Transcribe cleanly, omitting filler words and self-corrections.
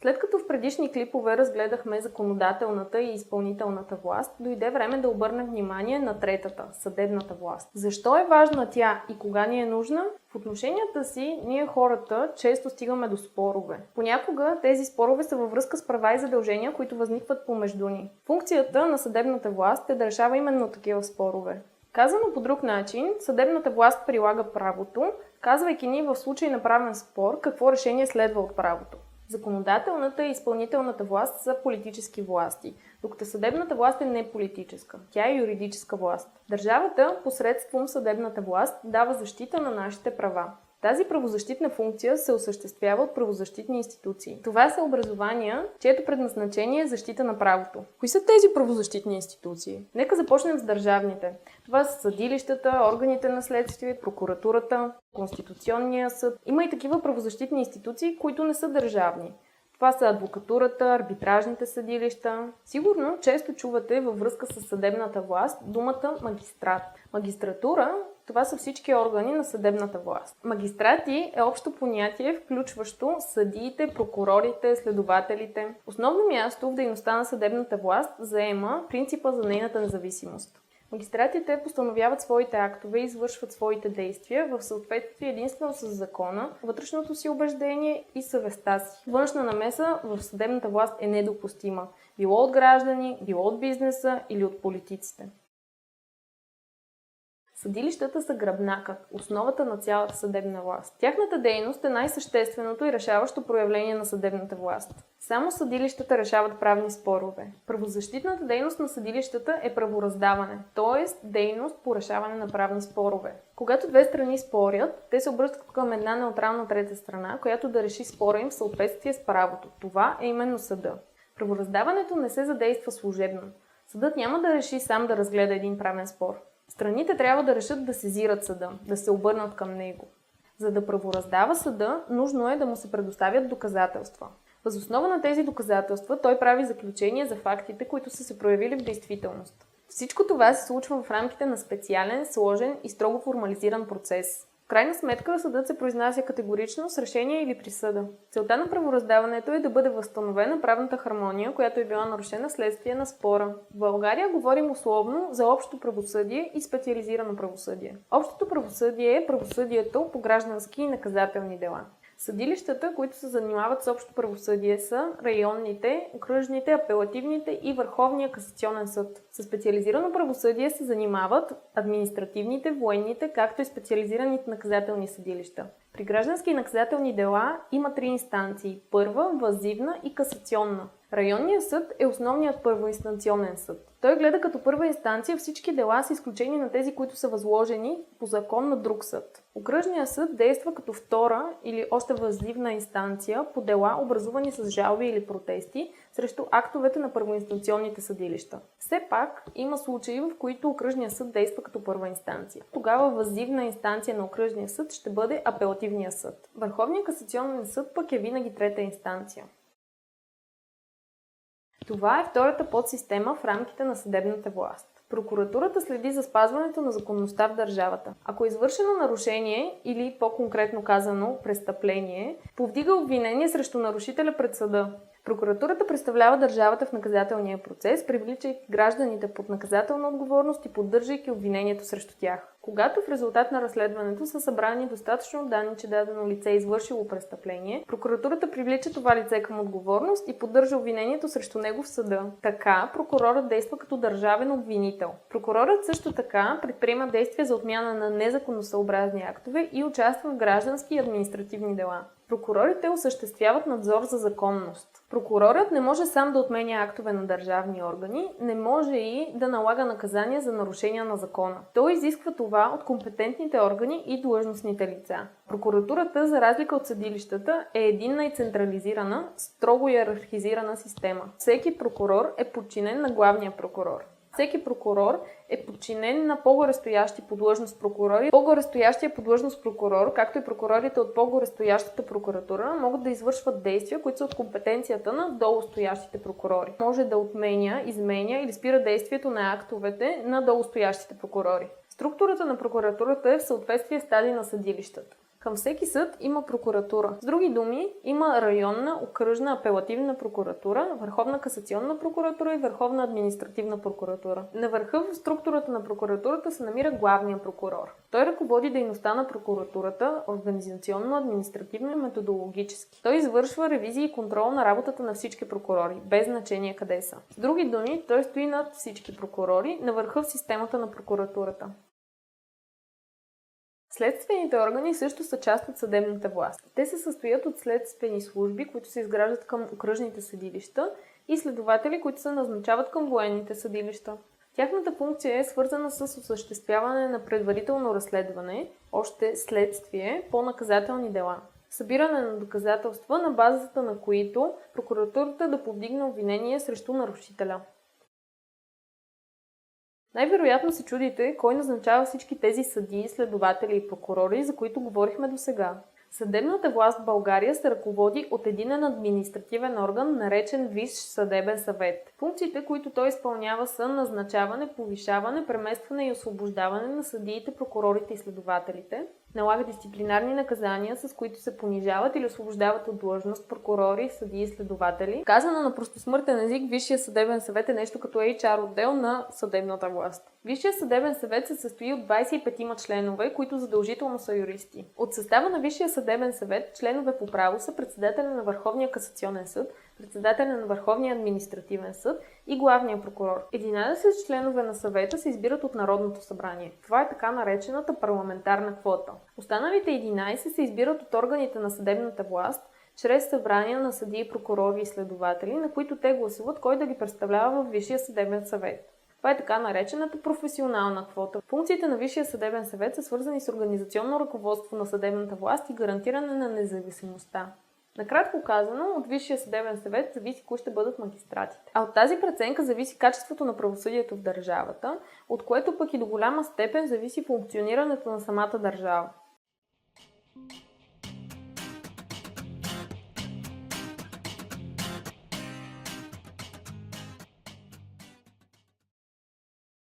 След като в предишни клипове разгледахме законодателната и изпълнителната власт, дойде време да обърнем внимание на третата – съдебната власт. Защо е важна тя и кога ни е нужна? В отношенията си ние хората често стигаме до спорове. Понякога тези спорове са във връзка с права и задължения, които възникват помежду ни. Функцията на съдебната власт е да решава именно такива спорове. Казано по друг начин, съдебната власт прилага правото, казвайки ни в случай на правен спор какво решение следва от правото. Законодателната и изпълнителната власт са политически власти, докато съдебната власт е не политическа. Тя е юридическа власт. Държавата, посредством съдебната власт, дава защита на нашите права. Тази правозащитна функция се осъществява от правозащитни институции. Това са образования, чието предназначение е защита на правото. Кои са тези правозащитни институции? Нека започнем с държавните. Това са съдилищата, органите на следствие, прокуратурата, Конституционния съд. Има и такива правозащитни институции, които не са държавни. Това са адвокатурата, арбитражните съдилища. Сигурно често чувате във връзка с съдебната власт думата магистрат. Магистратура – това са всички органи на съдебната власт. Магистрати е общо понятие, включващо съдиите, прокурорите, следователите. Основно място в дейността на съдебната власт заема принципа за нейната независимост. Магистратите постановяват своите актове и извършват своите действия в съответствие единствено с закона, вътрешното си убеждение и съвестта си. Външна намеса в съдебната власт е недопустима, било от граждани, било от бизнеса или от политиците. Съдилищата са гръбнакът, основата на цялата съдебна власт. Тяхната дейност е най-същественото и решаващо проявление на съдебната власт. Само съдилищата решават правни спорове. Правозащитната дейност на съдилищата е правораздаване, т.е. дейност по решаване на правни спорове. Когато две страни спорят, те се обръщат към една неутрална трета страна, която да реши спора им в съответствие с правото. Това е именно съда. Правораздаването не се задейства служебно. Съдът няма да реши сам да разгледа един правен спор. Страните трябва да решат да сезират съда, да се обърнат към него. За да правораздава съда, нужно е да му се предоставят доказателства. Въз основа на тези доказателства той прави заключение за фактите, които са се проявили в действителност. Всичко това се случва в рамките на специален, сложен и строго формализиран процес. В крайна сметка съдът се произнася категорично с решение или присъда. Целта на правораздаването е да бъде възстановена правната хармония, която е била нарушена вследствие на спора. В България говорим условно за общо правосъдие и специализирано правосъдие. Общото правосъдие е правосъдието по граждански и наказателни дела. Съдилищата, които се занимават с общо правосъдие, са районните, окръжните, апелативните и Върховния касационен съд. Със специализирано правосъдие се занимават административните, военните, както и специализираните наказателни съдилища. При граждански и наказателни дела има три инстанции – първа, въззивна и касационна. Районният съд е основният първоинстанционен съд. Той гледа като първа инстанция всички дела с изключение на тези, които са възложени по закон на друг съд. Окръжният съд действа като втора или още въззивна инстанция по дела, образувани с жалби или протести срещу актовете на първоинстанционните съдилища. Все пак има случаи, в които окръжният съд действа като първа инстанция. Тогава въззивна инстанция на окръжния съд ще бъде апелативния съд. Върховният касационен съд пък е винаги трета инстанция. Това е втората подсистема в рамките на съдебната власт. Прокуратурата следи за спазването на законността в държавата. Ако е извършено нарушение или по-конкретно казано престъпление, повдига обвинение срещу нарушителя пред съда. Прокуратурата представлява държавата в наказателния процес, привличайки гражданите под наказателна отговорност и поддържайки обвинението срещу тях. Когато в резултат на разследването са събрани достатъчно данни, че дадено лице е извършило престъпление, прокуратурата привлича това лице към отговорност и поддържа обвинението срещу него в съда. Така, прокурорът действа като държавен обвинител. Прокурорът също така предприема действия за отмяна на незаконосъобразни актове и участва в граждански и административни дела. Прокурорите осъществяват надзор за законност. Прокурорът не може сам да отменя актове на държавни органи, не може и да налага наказания за нарушения на закона. Той изисква това от компетентните органи и длъжностните лица. Прокуратурата, за разлика от съдилищата, е единна и централизирана, строго иерархизирана система. Всеки прокурор е подчинен на главния прокурор. Всеки прокурор е подчинен на по-горестоящи по длъжност прокурори. По-горестоящия по длъжност прокурор, както и прокурорите от по-горестоящата прокуратура, могат да извършват действия, които са от компетенцията на долустоящите прокурори. Може да отменя, изменя или спира действието на актовете на долустоящите прокурори. Структурата на прокуратурата е в съответствие с тази на съдилищата. Към всеки съд има прокуратура. С други думи, има районна, окръжна, апелативна прокуратура, Върховна касационна прокуратура и Върховна административна прокуратура. На върха в структурата на прокуратурата се намира главният прокурор. Той ръководи дейността на прокуратурата организационно, административно и методологически. Той извършва ревизии и контрол на работата на всички прокурори, без значение къде са. С други думи, той стои над всички прокурори, на върха в системата на прокуратурата. Следствените органи също са част от съдебната власт. Те се състоят от следствени служби, които се изграждат към окръжните съдилища и следователи, които се назначават към военните съдилища. Тяхната функция е свързана с осъществяване на предварително разследване, още следствие, по наказателни дела. Събиране на доказателства, на базата на които прокуратурата да повдигне обвинение срещу нарушителя. Най-вероятно се чудите кой назначава всички тези съдии, следователи и прокурори, за които говорихме досега. Съдебната власт в България се ръководи от единен административен орган, наречен Висш съдебен съвет. Функциите, които той изпълнява, са назначаване, повишаване, преместване и освобождаване на съдиите, прокурорите и следователите, налага дисциплинарни наказания, с които се понижават или освобождават от длъжност прокурори, съдии и следователи. Казано на простосмъртен език, Висшия съдебен съвет е нещо като HR отдел на съдебната власт. Висшия съдебен съвет се състои от 25 членове, които задължително са юристи. От състава на Висшия съдебен съвет членове по право са председателя на Върховния касационен съд, председателя на Върховния административен съд и главния прокурор. 11 членове на съвета се избират от Народното събрание. Това е така наречената парламентарна квота. Останалите 11 се избират от органите на съдебната власт, чрез събрания на съдии, прокурори и следователи, на които те гласуват кой да ги представлява в Висшия съдебен съвет. Това е така наречената професионална квота. Функциите на Висшия съдебен съвет са свързани с организационно ръководство на съдебната власт и гарантиране на независимостта. Накратко казано, от Висшия съдебен съвет зависи кои ще бъдат магистратите. А от тази преценка зависи качеството на правосъдието в държавата, от което пък и до голяма степен зависи функционирането на самата държава.